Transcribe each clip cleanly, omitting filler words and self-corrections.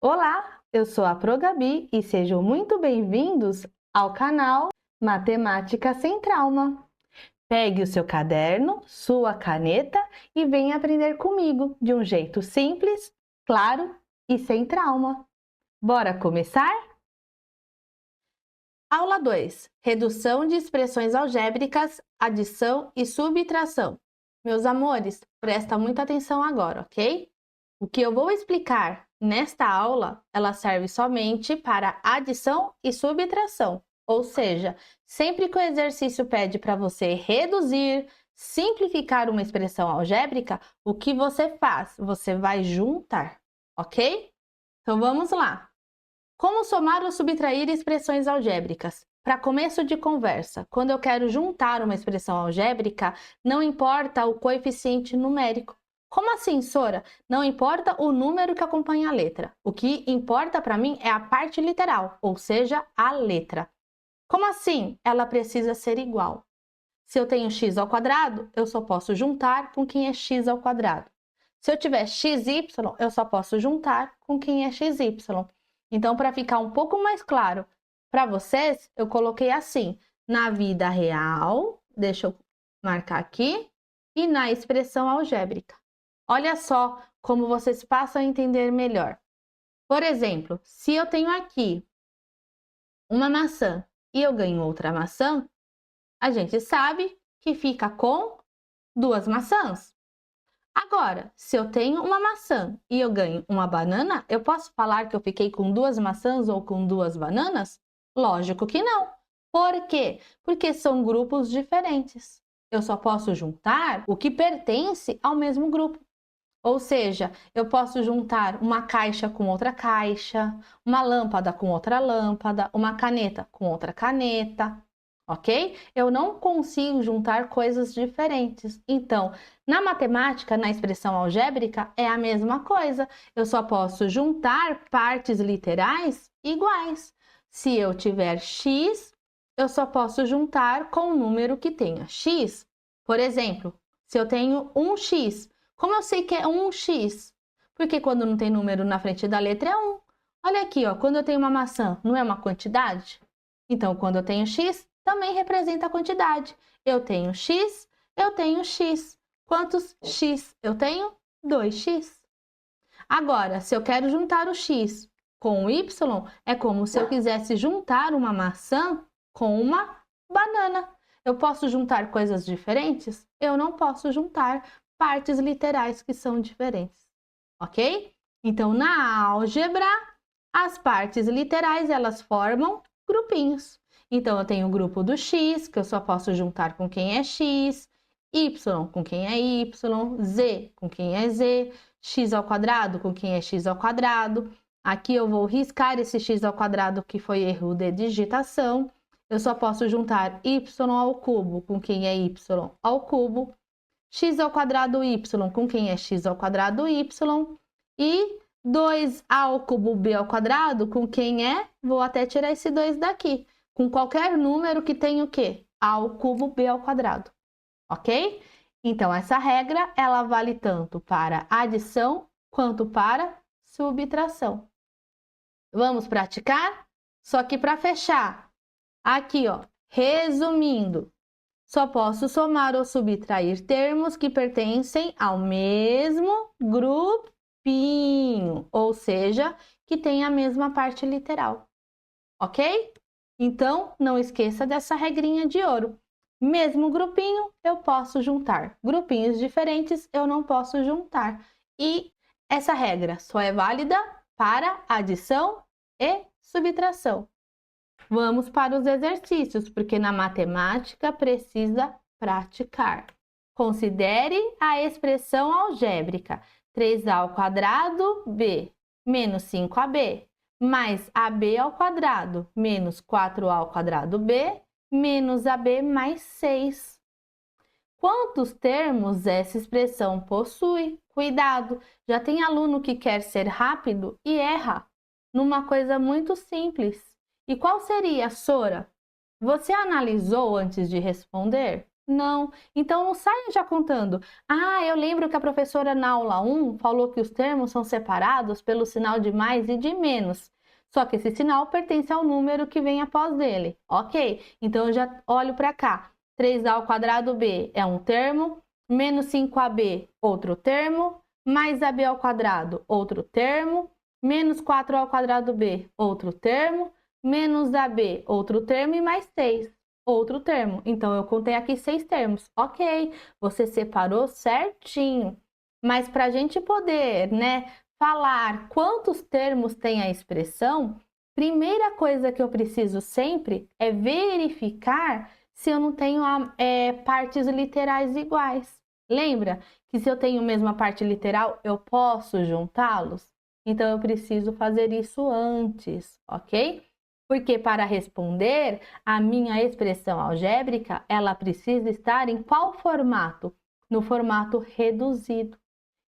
Olá, eu sou a Pro Gabi e sejam muito bem-vindos ao canal Matemática Sem Trauma. Pegue o seu caderno, sua caneta e venha aprender comigo de um jeito simples, claro e sem trauma. Bora começar? Aula 2. Redução de expressões algébricas, adição e subtração. Meus amores, presta muita atenção agora, ok? O que eu vou explicar nesta aula, ela serve somente para adição e subtração. Ou seja, sempre que o exercício pede para você reduzir, simplificar uma expressão algébrica, o que você faz? Você vai juntar, ok? Então vamos lá. Como somar ou subtrair expressões algébricas? Para começo de conversa, quando eu quero juntar uma expressão algébrica, não importa o coeficiente numérico. Como assim, Sora? Não importa o número que acompanha a letra. O que importa para mim é a parte literal, ou seja, a letra. Como assim? Ela precisa ser igual. Se eu tenho x ao quadrado, eu só posso juntar com quem é x ao quadrado. Se eu tiver xy, eu só posso juntar com quem é xy. Então, para ficar um pouco mais claro para vocês, eu coloquei assim, na vida real, deixa eu marcar aqui, e na expressão algébrica. Olha só como vocês passam a entender melhor. Por exemplo, se eu tenho aqui uma maçã e eu ganho outra maçã, a gente sabe que fica com duas maçãs. Agora, se eu tenho uma maçã e eu ganho uma banana, eu posso falar que eu fiquei com duas maçãs ou com duas bananas? Lógico que não. Por quê? Porque são grupos diferentes. Eu só posso juntar o que pertence ao mesmo grupo. Ou seja, eu posso juntar uma caixa com outra caixa, uma lâmpada com outra lâmpada, uma caneta com outra caneta, ok? Eu não consigo juntar coisas diferentes. Então, na matemática, na expressão algébrica, é a mesma coisa. Eu só posso juntar partes literais iguais. Se eu tiver x, eu só posso juntar com um número que tenha x. Por exemplo, se eu tenho 1x, como eu sei que é 1x? Porque quando não tem número na frente da letra é 1. Olha aqui, ó, quando eu tenho uma maçã, não é uma quantidade? Então, quando eu tenho x, também representa a quantidade. Eu tenho x, eu tenho x. Quantos x eu tenho? 2x. Agora, se eu quero juntar o x com o y, é como se eu quisesse juntar uma maçã com uma banana. Eu posso juntar coisas diferentes? Eu não posso juntar partes literais que são diferentes, ok? Então, na álgebra, as partes literais, elas formam grupinhos. Então, eu tenho o grupo do x, que eu só posso juntar com quem é x, y com quem é y, z com quem é z, x ao quadrado com quem é x ao quadrado. Aqui eu vou riscar esse x ao quadrado que foi erro de digitação. Eu só posso juntar y ao cubo com quem é y ao cubo, x ao quadrado y com quem é x ao quadrado y, e 2a ao cubo b ao quadrado com quem é, vou até tirar esse 2 daqui, com qualquer número que tenha o quê? A ao cubo b ao quadrado, ok? Então, essa regra, ela vale tanto para adição quanto para subtração. Vamos praticar? Só que para fechar, aqui, ó, resumindo, só posso somar ou subtrair termos que pertencem ao mesmo grupinho, ou seja, que tem a mesma parte literal, ok? Então, não esqueça dessa regrinha de ouro. Mesmo grupinho, eu posso juntar. Grupinhos diferentes, eu não posso juntar. E essa regra só é válida para adição e subtração. Vamos para os exercícios, porque na matemática precisa praticar. Considere a expressão algébrica 3a ao quadrado b menos 5ab mais ab ao quadrado menos 4a ao quadrado b menos ab mais 6. Quantos termos essa expressão possui? Cuidado, já tem aluno que quer ser rápido e erra numa coisa muito simples. E qual seria, Sora? Você analisou antes de responder? Não. Então não saia já contando. Ah, eu lembro que a professora na aula 1 falou que os termos são separados pelo sinal de mais e de menos. Só que esse sinal pertence ao número que vem após ele. Ok, então eu já olho para cá. 3a ao quadrado b é um termo, menos 5ab, outro termo, mais ab ao quadrado, outro termo, menos 4 ao quadrado b, outro termo, menos ab, outro termo e mais 6. Outro termo. Então, eu contei aqui 6 termos. Ok, você separou certinho. Mas para a gente poder, né, falar quantos termos tem a expressão, primeira coisa que eu preciso sempre é verificar se eu não tenho partes literais iguais. Lembra que se eu tenho a mesma parte literal, eu posso juntá-los? Então, eu preciso fazer isso antes, ok? Porque para responder, a minha expressão algébrica, ela precisa estar em qual formato? No formato reduzido.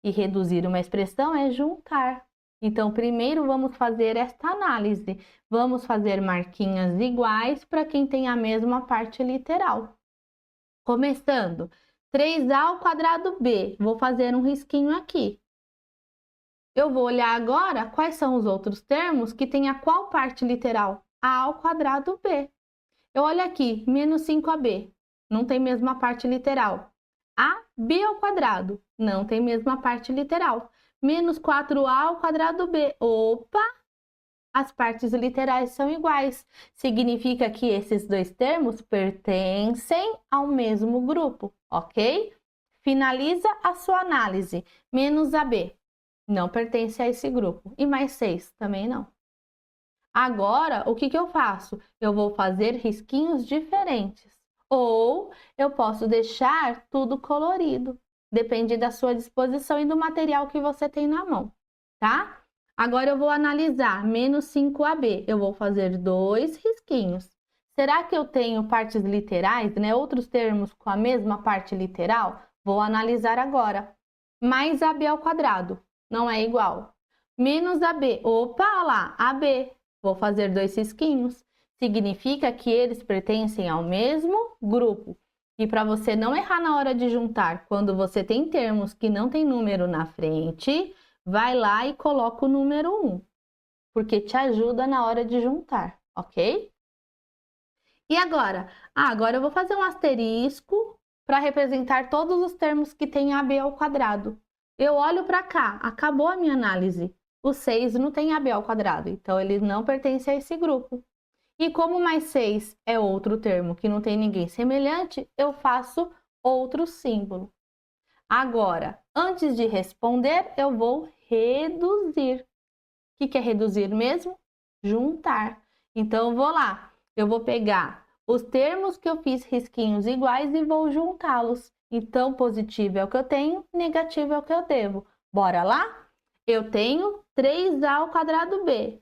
E reduzir uma expressão é juntar. Então, primeiro vamos fazer esta análise. Vamos fazer marquinhas iguais para quem tem a mesma parte literal. Começando, 3a ao quadrado b. Vou fazer um risquinho aqui. Eu vou olhar agora quais são os outros termos que têm a qual parte literal? A ao quadrado b. Eu olho aqui, menos 5ab, não tem mesma parte literal. AB ao quadrado, não tem mesma parte literal. Menos 4a ao quadrado b. Opa! As partes literais são iguais. Significa que esses dois termos pertencem ao mesmo grupo, ok? Finaliza a sua análise. Menos AB não pertence a esse grupo. E mais 6 também não. Agora, o que eu faço? Eu vou fazer risquinhos diferentes. Ou eu posso deixar tudo colorido. Depende da sua disposição e do material que você tem na mão, tá? Agora eu vou analisar menos 5ab. Eu vou fazer 2 risquinhos. Será que eu tenho partes literais, né? Outros termos com a mesma parte literal? Vou analisar agora. Mais ab ao quadrado. Não é igual. Menos ab. Opa, olha lá, ab. Vou fazer 2 risquinhos. Significa que eles pertencem ao mesmo grupo. E para você não errar na hora de juntar, quando você tem termos que não tem número na frente, vai lá e coloca o número 1, porque te ajuda na hora de juntar, ok? E agora? Agora eu vou fazer um asterisco para representar todos os termos que têm AB ao quadrado. Eu olho para cá, acabou a minha análise. O 6 não tem AB ao quadrado, então ele não pertence a esse grupo. E como mais 6 é outro termo que não tem ninguém semelhante, eu faço outro símbolo. Agora, antes de responder, eu vou reduzir. O que é reduzir mesmo? Juntar. Então, eu vou lá. Eu vou pegar os termos que eu fiz risquinhos iguais e vou juntá-los. Então, positivo é o que eu tenho, negativo é o que eu devo. Bora lá? Eu tenho 3a ao quadrado b.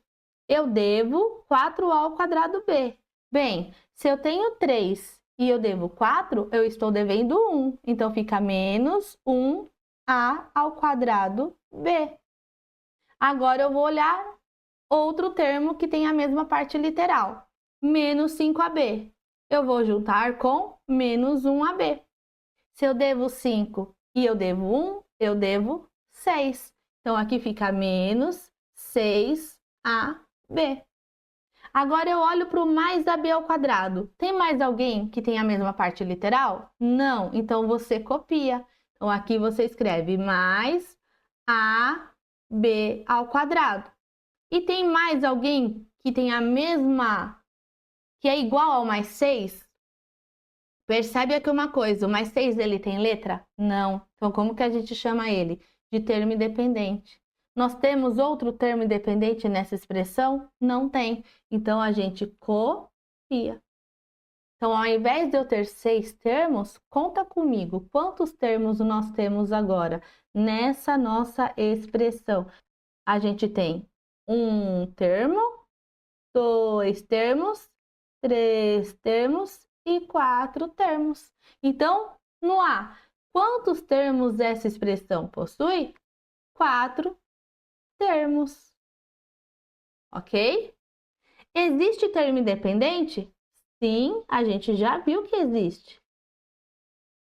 Eu devo 4a ao quadrado b. Bem, se eu tenho 3 e eu devo 4, eu estou devendo 1. Então, fica menos 1a ao quadrado b. Agora, eu vou olhar outro termo que tem a mesma parte literal. Menos 5ab. Eu vou juntar com menos 1ab. Se eu devo 5 e eu devo 1, eu devo 6. Então, aqui fica menos 6ab. Agora eu olho para o mais ab ao quadrado. Tem mais alguém que tem a mesma parte literal? Não. Então, você copia. Então, aqui você escreve mais ab ao quadrado. E tem mais alguém que tem a mesma, que é igual ao mais 6? Percebe aqui uma coisa, o mais 6 ele tem letra? Não. Então, como que a gente chama ele? De termo independente. Nós temos outro termo independente nessa expressão? Não tem. Então, a gente copia. Então, ao invés de eu ter 6 termos, conta comigo quantos termos nós temos agora nessa nossa expressão. A gente tem um termo, 2 termos, 3 termos e 4 termos. Então, no A, quantos termos essa expressão possui? 4 termos. Ok? Existe termo independente? Sim, a gente já viu que existe.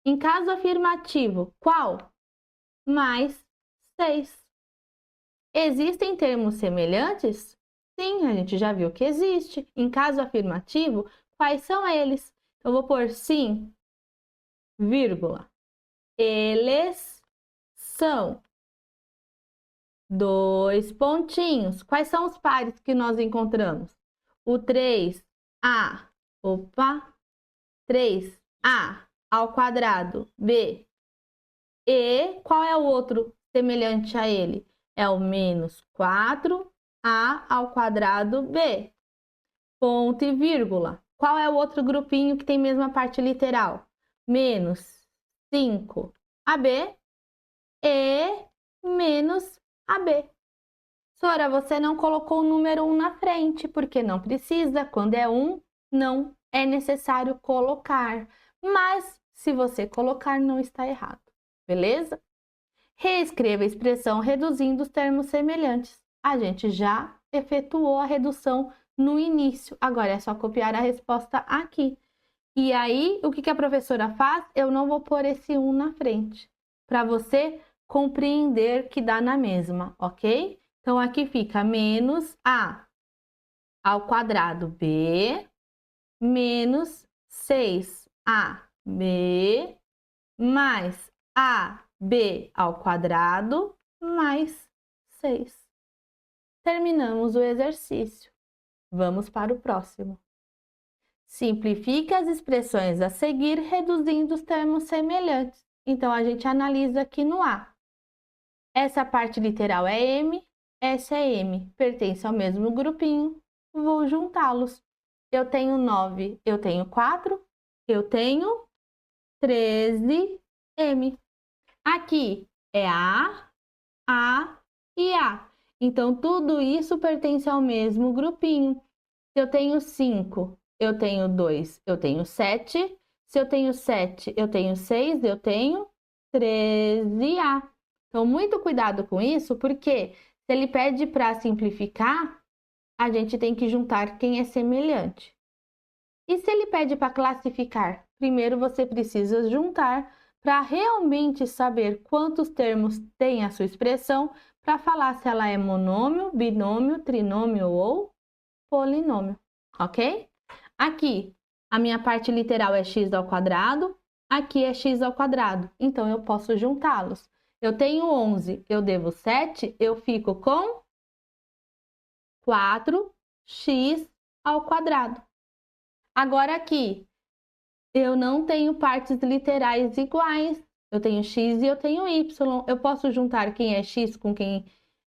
Em caso afirmativo, qual? Mais 6. Existem termos semelhantes? Sim, a gente já viu que existe. Em caso afirmativo, quais são eles? Eu vou pôr sim, vírgula. Eles são. 2 pontinhos. Quais são os pares que nós encontramos? O 3A, opa, 3A ao quadrado, B. E qual é o outro semelhante a ele? É o menos 4A ao quadrado, B. Ponto e vírgula. Qual é o outro grupinho que tem mesma parte literal? Menos 5AB e menos AB. Sora, você não colocou o número 1 na frente, porque não precisa. Quando é 1, não é necessário colocar. Mas, se você colocar, não está errado. Beleza? Reescreva a expressão reduzindo os termos semelhantes. A gente já efetuou a redução no início. Agora é só copiar a resposta aqui. E aí, o que a professora faz? Eu não vou pôr esse 1 na frente, para você compreender que dá na mesma, ok? Então, aqui fica menos A ao quadrado B, menos 6AB, mais AB ao quadrado, mais 6. Terminamos o exercício. Vamos para o próximo. Simplifique as expressões a seguir, reduzindo os termos semelhantes. Então, a gente analisa aqui no A. Essa parte literal é M, essa é M. Pertence ao mesmo grupinho. Vou juntá-los. Eu tenho 9, eu tenho 4, eu tenho 13M. Aqui é A e A. Então, tudo isso pertence ao mesmo grupinho. Se eu tenho 5, eu tenho 2, eu tenho 7. Se eu tenho 7, eu tenho 6, eu tenho 13A. Então, muito cuidado com isso, porque se ele pede para simplificar, a gente tem que juntar quem é semelhante. E se ele pede para classificar, primeiro você precisa juntar para realmente saber quantos termos tem a sua expressão, para falar se ela é monômio, binômio, trinômio ou polinômio, ok? Aqui, a minha parte literal é x ao quadrado, aqui é x ao quadrado, então eu posso juntá-los. Eu tenho 11, eu devo 7, eu fico com 4x ao quadrado. Agora aqui, eu não tenho partes literais iguais. Eu tenho x e eu tenho y. Eu posso juntar quem é x com quem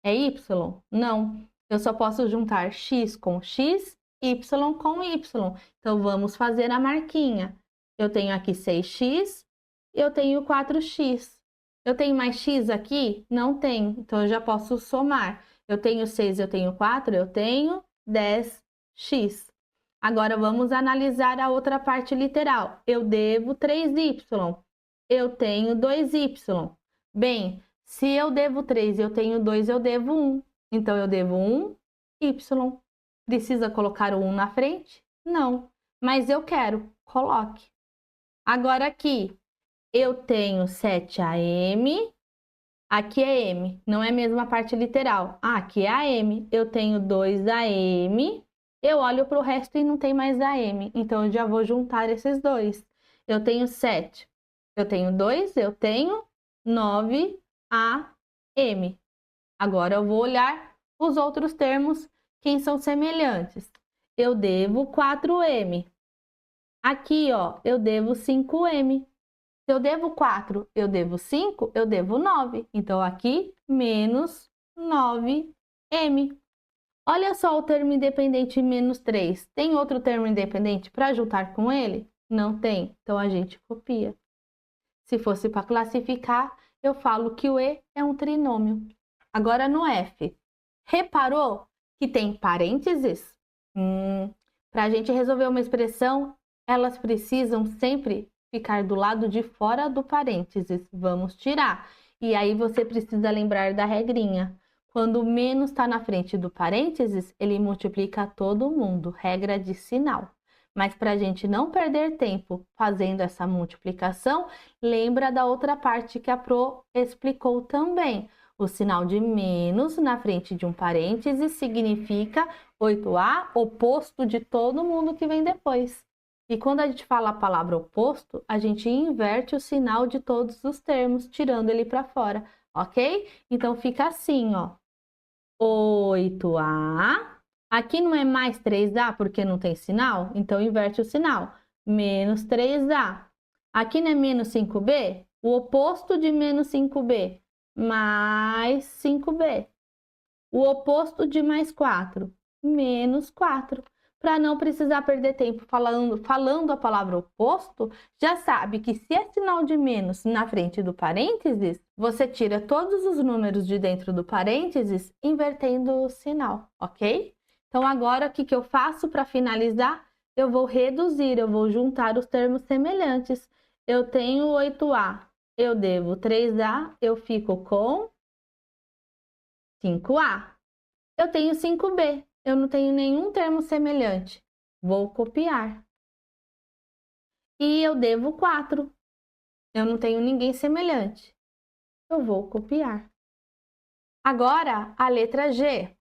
é y? Não. Eu só posso juntar x com x, y com y. Então, vamos fazer a marquinha. Eu tenho aqui 6x, eu tenho 4x. Eu tenho mais x aqui? Não tenho. Então, eu já posso somar. Eu tenho 6, eu tenho 4, eu tenho 10x. Agora, vamos analisar a outra parte literal. Eu devo 3y. Eu tenho 2y. Bem, se eu devo 3 e eu tenho 2, eu devo 1. Então, eu devo 1y. Precisa colocar o 1 na frente? Não. Mas eu quero. Coloque. Agora, aqui, eu tenho 7am. Aqui é m. Não é a mesma parte literal. Aqui é a m. Eu tenho 2am. Eu olho para o resto e não tem mais AM. Então, eu já vou juntar esses dois. Eu tenho 7. Eu tenho 2. Eu tenho 9AM. Agora, eu vou olhar os outros termos, quem são semelhantes. Eu devo 4M. Aqui, ó, eu devo 5M. Se eu devo 4, eu devo 5, eu devo 9. Então, aqui, menos 9M. Olha só o termo independente menos 3. Tem outro termo independente para juntar com ele? Não tem. Então, a gente copia. Se fosse para classificar, eu falo que o E é um trinômio. Agora, no F. Reparou que tem parênteses? Para a gente resolver uma expressão, elas precisam sempre ficar do lado de fora do parênteses. Vamos tirar. E aí, você precisa lembrar da regrinha. Quando o menos está na frente do parênteses, ele multiplica todo mundo. Regra de sinal. Mas para a gente não perder tempo fazendo essa multiplicação, lembra da outra parte que a Pro explicou também. O sinal de menos na frente de um parêntese significa 8A, oposto de todo mundo que vem depois. E quando a gente fala a palavra oposto, a gente inverte o sinal de todos os termos, tirando ele para fora, ok? Então fica assim, ó. 8A. Aqui não é mais 3A porque não tem sinal? Então inverte o sinal. Menos 3A. Aqui não é menos 5B? O oposto de menos 5B. Mais 5B. O oposto de mais 4. Menos 4. Para não precisar perder tempo falando a palavra oposto, já sabe que se é sinal de menos na frente do parênteses, você tira todos os números de dentro do parênteses invertendo o sinal, ok? Então agora o que eu faço para finalizar? Eu vou reduzir, eu vou juntar os termos semelhantes. Eu tenho 8A, eu devo 3A, eu fico com 5A. Eu tenho 5B, eu não tenho nenhum termo semelhante. Vou copiar. E eu devo 4. Eu não tenho ninguém semelhante. Eu vou copiar. Agora, a letra G.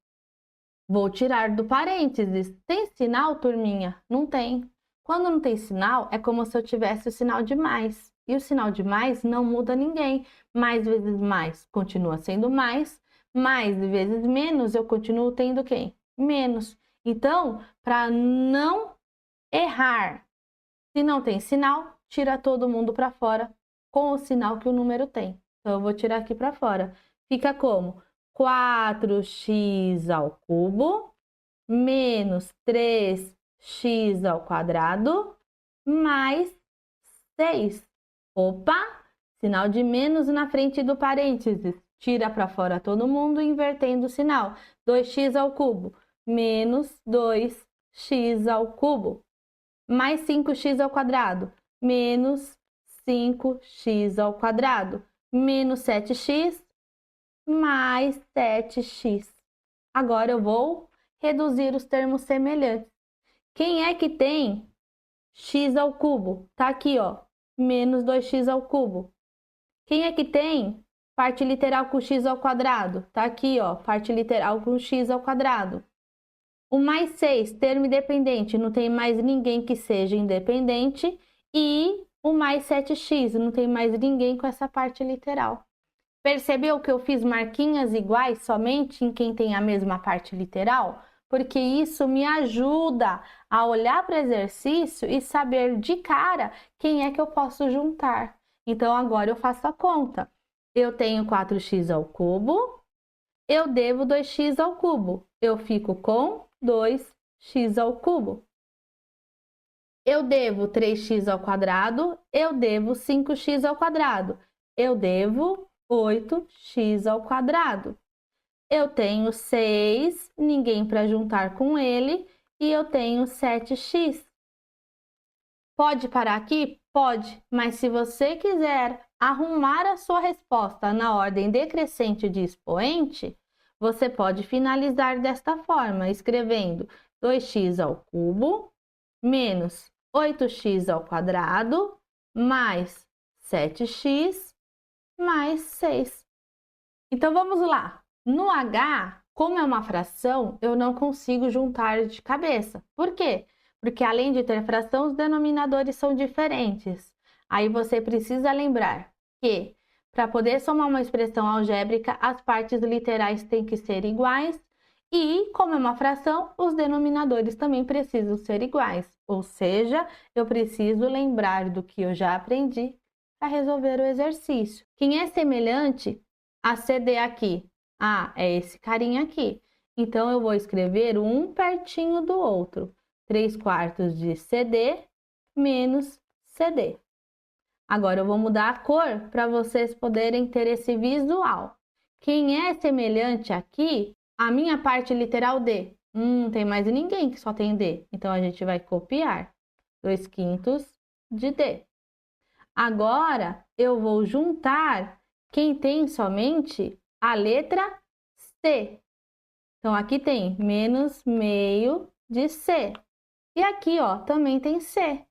Vou tirar do parênteses. Tem sinal, turminha? Não tem. Quando não tem sinal, é como se eu tivesse o sinal de mais. E o sinal de mais não muda ninguém. Mais vezes mais continua sendo mais vezes menos, eu continuo tendo quem? Menos. Então, para não errar, se não tem sinal, tira todo mundo para fora com o sinal que o número tem. Então, eu vou tirar aqui para fora. Fica como? 4x ao cubo menos 3x ao quadrado mais 6. Opa! Sinal de menos na frente do parênteses. Tira para fora todo mundo, invertendo o sinal. 2x ao cubo menos 2x ao cubo. Mais 5x ao quadrado. Menos 5x ao quadrado. Menos 7x mais 7x. Agora eu vou reduzir os termos semelhantes. Quem é que tem x ao cubo? Tá aqui, ó. Menos 2x ao cubo. Quem é que tem parte literal com x ao quadrado? Tá aqui, ó, parte literal com x ao quadrado. O mais 6, termo independente, não tem mais ninguém que seja independente. E o mais 7x, não tem mais ninguém com essa parte literal. Percebeu que eu fiz marquinhas iguais somente em quem tem a mesma parte literal? Porque isso me ajuda a olhar para o exercício e saber de cara quem é que eu posso juntar. Então, agora eu faço a conta. Eu tenho 4x ao cubo, eu devo 2x ao cubo. Eu fico com 2x ao cubo. Eu devo 3x ao quadrado, eu devo 5x ao quadrado. Eu devo 8x ao quadrado. Eu tenho 6, ninguém para juntar com ele, e eu tenho 7x. Pode parar aqui? Pode, mas se você quiser arrumar a sua resposta na ordem decrescente de expoente, você pode finalizar desta forma, escrevendo 2x ao cubo menos 8x ao quadrado mais 7x mais 6. Então, vamos lá. No H, como é uma fração, eu não consigo juntar de cabeça. Por quê? Porque além de ter fração, os denominadores são diferentes. Aí você precisa lembrar que, para poder somar uma expressão algébrica, as partes literais têm que ser iguais. E, como é uma fração, os denominadores também precisam ser iguais. Ou seja, eu preciso lembrar do que eu já aprendi para resolver o exercício. Quem é semelhante a CD aqui? Ah, é esse carinha aqui. Então, eu vou escrever um pertinho do outro. 3/4 de CD menos CD. Agora, eu vou mudar a cor para vocês poderem ter esse visual. Quem é semelhante aqui, a minha parte literal D. Não tem mais ninguém que só tem D. Então, a gente vai copiar 2/5 de D. Agora, eu vou juntar quem tem somente a letra C. Então, aqui tem menos meio de C. E aqui, ó, também tem C.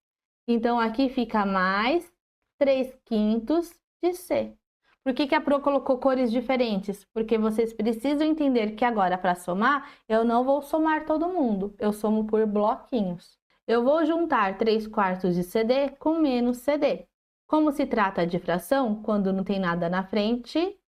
Então, aqui fica mais 3/5 de C. Por que a Pro colocou cores diferentes? Porque vocês precisam entender que agora, para somar, eu não vou somar todo mundo. Eu somo por bloquinhos. Eu vou juntar 3/4 de CD com menos CD. Como se trata de fração, quando não tem nada na frente,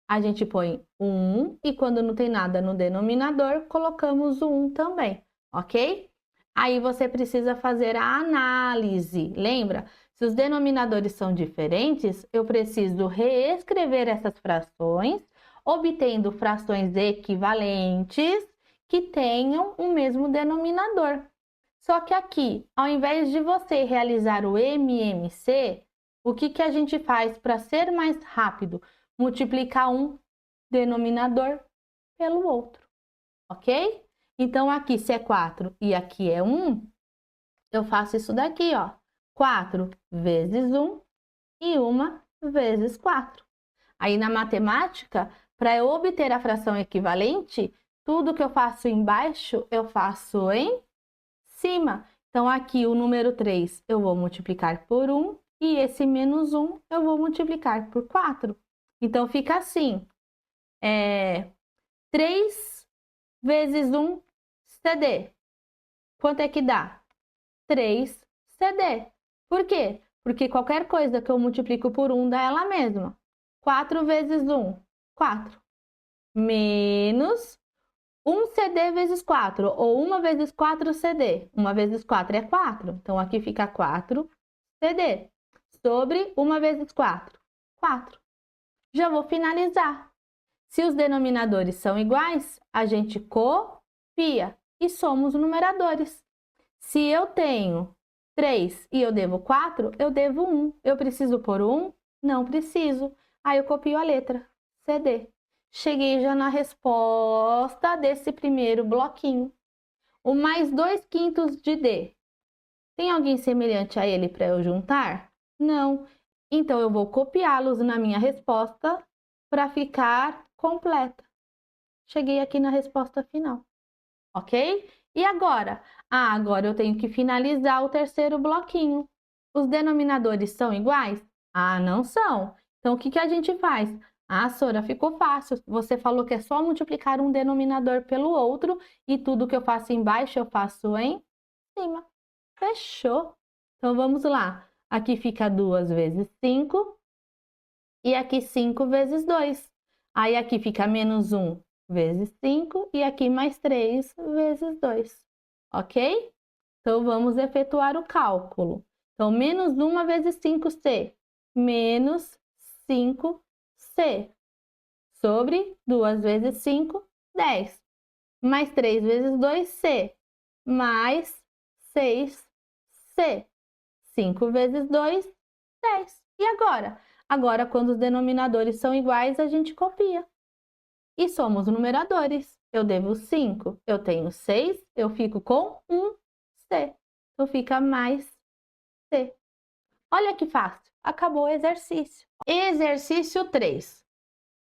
a gente põe 1. E quando não tem nada no denominador, colocamos o 1 também, ok? Aí você precisa fazer a análise. Lembra? Se os denominadores são diferentes, eu preciso reescrever essas frações, obtendo frações equivalentes que tenham o mesmo denominador. Só que aqui, ao invés de você realizar o MMC, o que a gente faz para ser mais rápido? Multiplicar um denominador pelo outro, ok? Então, aqui se é 4 e aqui é 1, eu faço isso daqui, ó. 4 vezes 1 e 1 vezes 4. Aí, na matemática, para eu obter a fração equivalente, tudo que eu faço embaixo, eu faço em cima. Então, aqui o número 3 eu vou multiplicar por 1 e esse menos 1 eu vou multiplicar por 4. Então, fica assim, 3 vezes 1 CD. Quanto é que dá? 3 CD. Por quê? Porque qualquer coisa que eu multiplico por 1 dá ela mesma. 4 vezes 1, 4. Menos 1 CD vezes 4, ou 1 vezes 4 CD. 1 vezes 4 é 4, então aqui fica 4 CD. Sobre 1 vezes 4, 4. Já vou finalizar. Se os denominadores são iguais, a gente copia e somos numeradores. Se eu tenho 3 e eu devo 4, eu devo 1. Eu preciso pôr 1? Não preciso. Aí eu copio a letra CD. Cheguei já na resposta desse primeiro bloquinho. O mais 2/5 de D. Tem alguém semelhante a ele para eu juntar? Não. Então, eu vou copiá-los na minha resposta para ficar completa. Cheguei aqui na resposta final, ok? E agora? Agora eu tenho que finalizar o terceiro bloquinho. Os denominadores são iguais? Não são. Então, o que a gente faz? Sora, ficou fácil. Você falou que é só multiplicar um denominador pelo outro e tudo que eu faço embaixo eu faço em cima. Fechou. Então, vamos lá. Aqui fica 2 vezes 5 e aqui 5 vezes 2. Aí aqui fica menos 1 vezes 5 e aqui mais 3 vezes 2. Ok? Então, vamos efetuar o cálculo. Então, menos 1 vezes 5C. Menos 5C. Sobre 2 vezes 5, 10. Mais 3 vezes 2C. Mais 6C. 5 vezes 2, 10. E agora? Agora, quando os denominadores são iguais, a gente copia. E somos numeradores. Eu devo 5, eu tenho 6, eu fico com 1C. Então, fica mais C. Olha que fácil. Acabou o exercício. Exercício 3.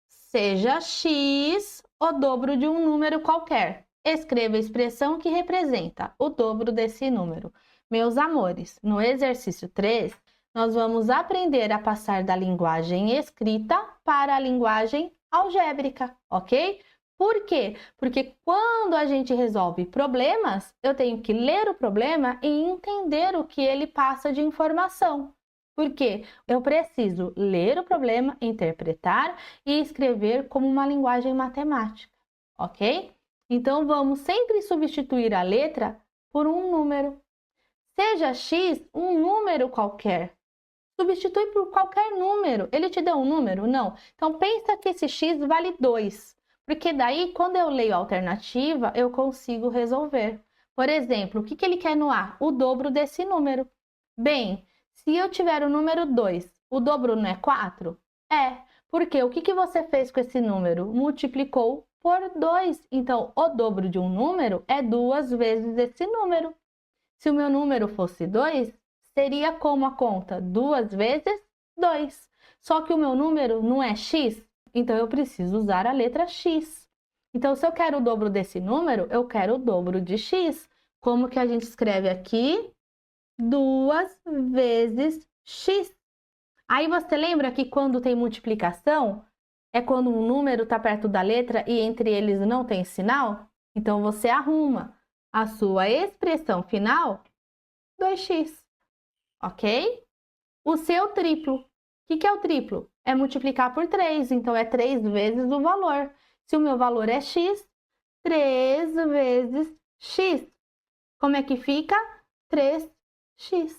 Seja x o dobro de um número qualquer. Escreva a expressão que representa o dobro desse número. Meus amores, no exercício 3, nós vamos aprender a passar da linguagem escrita para a linguagem algébrica, ok? Por quê? Porque quando a gente resolve problemas, eu tenho que ler o problema e entender o que ele passa de informação. Por quê? Eu preciso ler o problema, interpretar e escrever como uma linguagem matemática, ok? Então, vamos sempre substituir a letra por um número. Seja x um número qualquer. Substitui por qualquer número. Ele te deu um número? Não. Então, pensa que esse x vale 2. Porque daí, quando eu leio a alternativa, eu consigo resolver. Por exemplo, o que ele quer no A? O dobro desse número. Bem, se eu tiver o número 2, o dobro não é 4? É. Porque o que você fez com esse número? Multiplicou por 2. Então, o dobro de um número é 2 vezes esse número. Se o meu número fosse 2, seria como a conta? 2 vezes 2. Só que o meu número não é x, então eu preciso usar a letra x. Então, se eu quero o dobro desse número, eu quero o dobro de x. Como que a gente escreve aqui? 2 vezes x. Aí você lembra que quando tem multiplicação, é quando um número está perto da letra e entre eles não tem sinal? Então você arruma a sua expressão final, 2x, ok? O seu triplo. O que é o triplo? É multiplicar por 3, então é 3 vezes o valor. Se o meu valor é x, 3 vezes x. Como é que fica? 3x.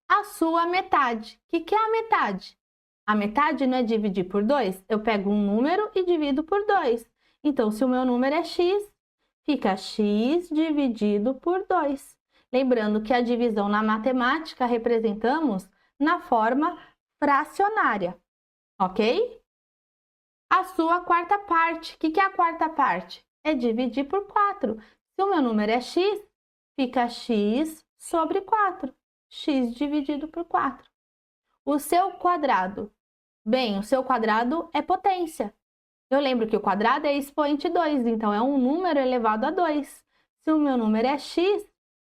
A sua metade. O que é a metade? A metade não é dividir por 2? Eu pego um número e divido por 2. Então, se o meu número é x, fica x dividido por 2. Lembrando que a divisão na matemática representamos na forma fracionária, ok? A sua quarta parte. O que é a quarta parte? É dividir por 4. Se o meu número é x, fica x sobre 4. X dividido por 4. O seu quadrado. Bem, o seu quadrado é potência. Eu lembro que o quadrado é expoente 2, então é um número elevado a 2. Se o meu número é x,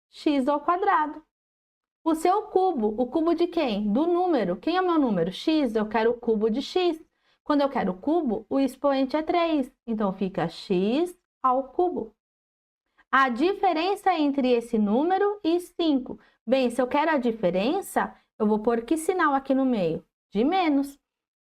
x ao quadrado. O seu cubo. O cubo de quem? Do número. Quem é o meu número? X. Eu quero o cubo de x. Quando eu quero o cubo, o expoente é 3. Então, fica x ao cubo. A diferença entre esse número e 5. Bem, se eu quero a diferença, eu vou pôr que sinal aqui no meio? De menos.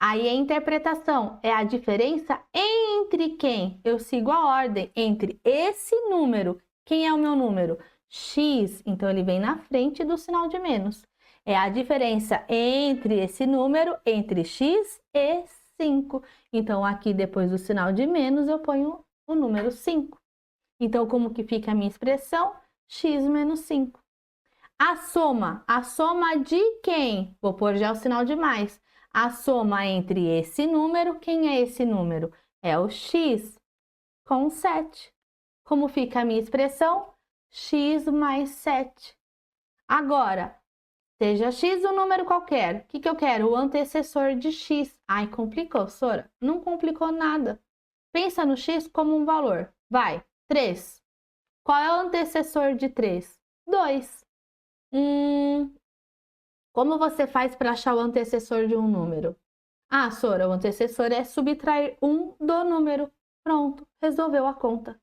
Aí a interpretação é a diferença entre quem? Eu sigo a ordem entre esse número. Quem é o meu número? X, então ele vem na frente do sinal de menos. É a diferença entre esse número, entre x e 5. Então, aqui depois do sinal de menos, eu ponho o número 5. Então, como que fica a minha expressão? X menos 5. A soma de quem? Vou pôr já o sinal de mais. A soma entre esse número, quem é esse número? É o x com 7. Como fica a minha expressão? X mais 7. Agora, seja x um número qualquer. O que eu quero? O antecessor de x. Ai, complicou, Sora? Não complicou nada. Pensa no x como um valor. Vai, 3. Qual é o antecessor de 3? 2. Como você faz para achar o antecessor de um número? Ah, Sora, o antecessor é subtrair 1 do número. Pronto, resolveu a conta.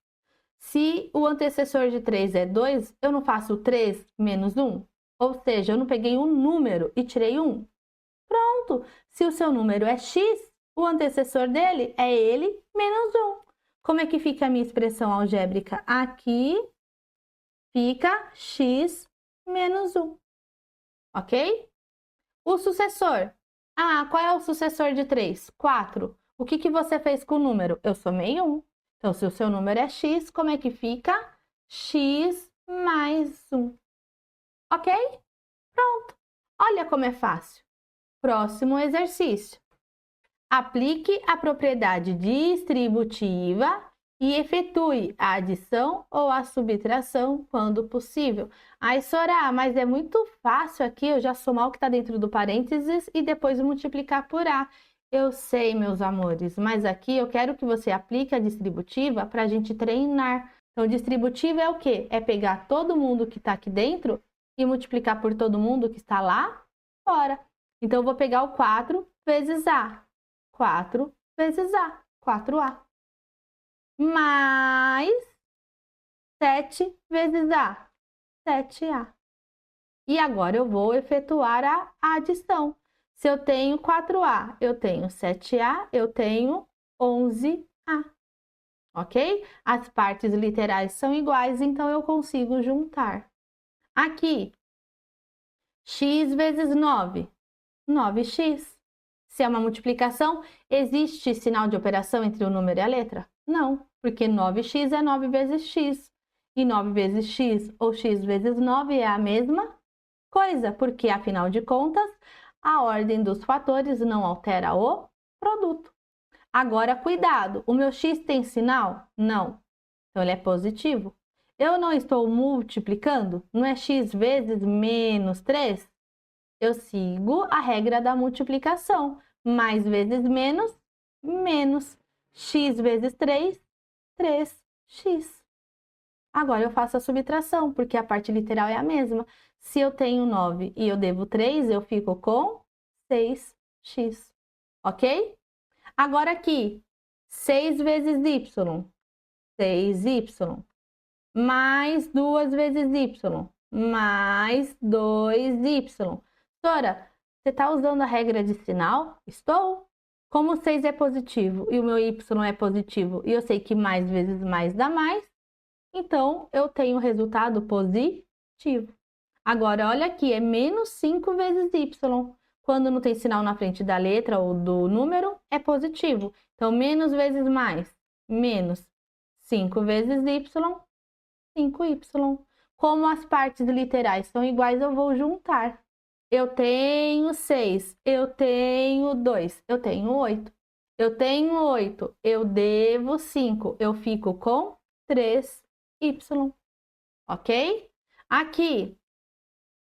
Se o antecessor de 3 é 2, eu não faço 3 menos 1? Ou seja, eu não peguei um número e tirei 1. Pronto! Se o seu número é x, o antecessor dele é ele menos 1. Como é que fica a minha expressão algébrica? Aqui fica x menos 1. Ok? O sucessor. Ah, qual é o sucessor de 3? 4. O que você fez com o número? Eu somei 1. Então, se o seu número é x, como é que fica? X mais 1. Ok? Pronto. Olha como é fácil. Próximo exercício. Aplique a propriedade distributiva e efetue a adição ou a subtração quando possível. Aí, Sora, mas é muito fácil aqui eu já somar o que está dentro do parênteses e depois multiplicar por A. Eu sei, meus amores, mas aqui eu quero que você aplique a distributiva para a gente treinar. Então, distributiva é o quê? É pegar todo mundo que está aqui dentro e multiplicar por todo mundo que está lá fora. Então, eu vou pegar o 4 vezes A. 4 vezes A, 4A. Mais 7 vezes A, 7A. E agora eu vou efetuar a adição. Se eu tenho 4A, eu tenho 7A, eu tenho 11A. Ok? As partes literais são iguais, então eu consigo juntar. Aqui, x vezes 9, 9x. Se é uma multiplicação, existe sinal de operação entre o número e a letra? Não, porque 9x é 9 vezes x. E 9 vezes x ou x vezes 9 é a mesma coisa, porque, afinal de contas, a ordem dos fatores não altera o produto. Agora, cuidado, o meu x tem sinal? Não. Então, ele é positivo. Eu não estou multiplicando? Não é x vezes menos 3? Eu sigo a regra da multiplicação. Mais vezes menos, menos. X vezes 3, 3x. Agora eu faço a subtração, porque a parte literal é a mesma. Se eu tenho 9 e eu devo 3, eu fico com 6x, ok? Agora aqui, 6 vezes y, 6y, mais 2 vezes y, mais 2y. Doutora, você está usando a regra de sinal? Estou. Como 6 é positivo e o meu y é positivo, e eu sei que mais vezes mais dá mais, então eu tenho resultado positivo. Agora, olha aqui, é menos 5 vezes y. Quando não tem sinal na frente da letra ou do número, é positivo. Então, menos vezes mais, menos 5 vezes y, 5y. Como as partes literais são iguais, eu vou juntar. Eu tenho 6, eu tenho 2, eu tenho 8. Eu tenho 8, eu devo 5, eu fico com 3y, ok? Aqui,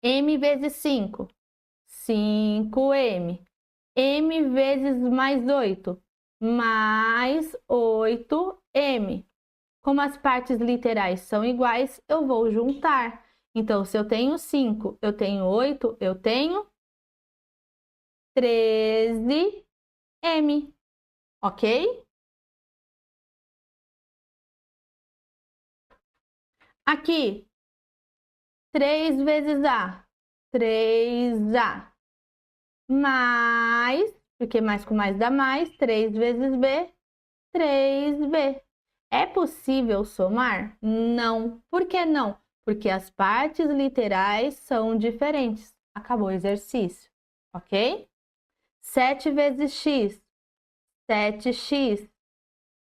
m vezes 5, 5m. M vezes mais 8, mais 8m. Como as partes literais são iguais, eu vou juntar. Então, se eu tenho 5, eu tenho 8, eu tenho 13m, ok? Aqui, 3 vezes A, 3A, mais, porque mais com mais dá mais, 3 vezes B, 3B. É possível somar? Não. Por que não? Porque as partes literais são diferentes. Acabou o exercício, ok? 7 vezes x, 7x.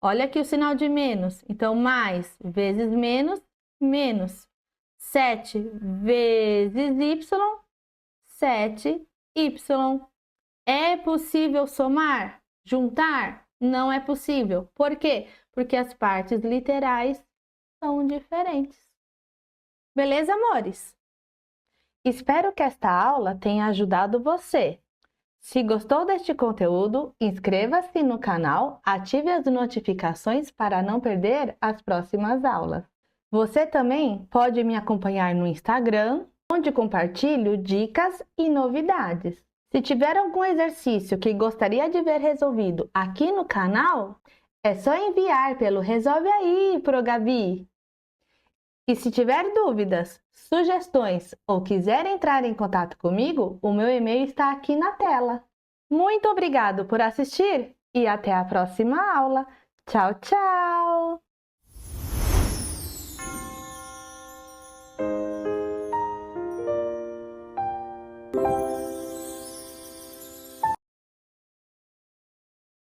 Olha aqui o sinal de menos. Então, mais vezes menos, menos. 7 vezes y, 7y. É possível somar? Juntar? Não é possível. Por quê? Porque as partes literais são diferentes. Beleza, amores? Espero que esta aula tenha ajudado você. Se gostou deste conteúdo, inscreva-se no canal, ative as notificações para não perder as próximas aulas. Você também pode me acompanhar no Instagram, onde compartilho dicas e novidades. Se tiver algum exercício que gostaria de ver resolvido aqui no canal, é só enviar pelo Resolve Aí, Pro Gabi. E se tiver dúvidas, sugestões ou quiser entrar em contato comigo, o meu e-mail está aqui na tela. Muito obrigado por assistir e até a próxima aula. Tchau, tchau!